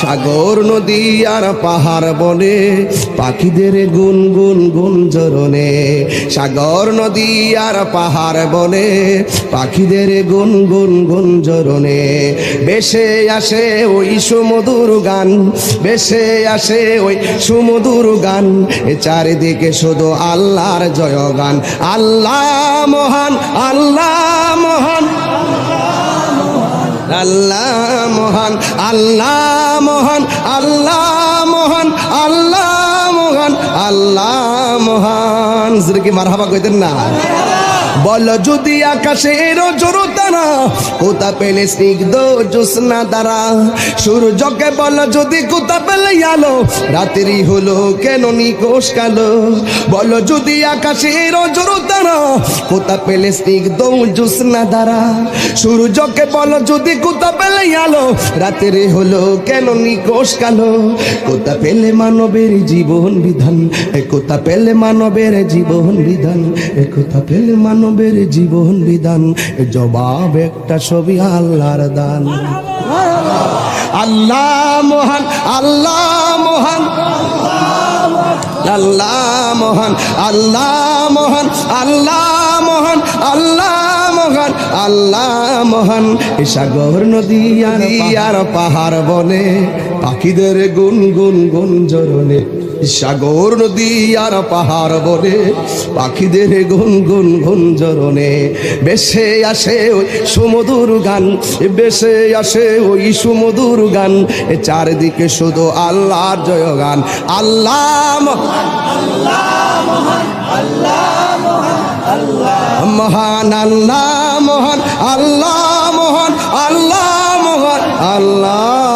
সাগর নদী আর পাহাড় বনে পাখিদের গুন গুন গুঞ্জরণে সাগর নদী আর পাহাড় বনে পাখিদের গুন গুন গুঞ্জরণে বেশে আসে ওই সুমধুর গান বেশে আসে ওই সুমধুর গান এ চারিদিকে শুধু আল্লাহর জয়গান আল্লাহ মহান আল্লাহ মহান আল্লাহ মহান আল্লাহ মহান আল্লাহ মহান আল্লাহ মহান আল্লাহ মহান কি মারহাবা কইতেন না বল যদি আকাশের জোরতারা কোথা পেলে স্নিগ্ধ জ্যোৎস্না দ্বারা সূর্যকে বল যদি কোথা পেলে আলো রাত্রি হলো কেন নিকোষ কালো বল যদি আকাশের জোরতারা কোথা পেলে স্নিগ্ধ জ্যোৎস্না দ্বারা সূর্যকে বল যদি কোথা পেলে আলো রাত্রি হলো কেন নিকোষ কালো কোথা পেলে মানবের জীবন বিধান কোথা পেলে মানবের জীবন বিধান কোথা পেলে মানবের জীবন বিধান জবাব একটা ছবি আল্লাহর দান আল্লাহ মহান আল্লাহ মহান আল্লাহ মহান আল্লাহ মহান আল্লাহ মহান আল্লাহ মহান আল্লাহ মহান সাগর নদী আর পাহাড় বনে পাখিদের গুন গুন গুঞ্জরণে সাগর নদী আর পাহাড় বনে পাখিদের গুন গুন গুঞ্জরণে বেশে আসে ওই সুমধুর গান বেশে আসে ওই সুমধুর গান এ চারিদিকে শুধু আল্লাহর জয়গান আল্লাহ মহান আল্লাহ মহান আল্লাহ মহান আল্লাহ মহান আল্লাহ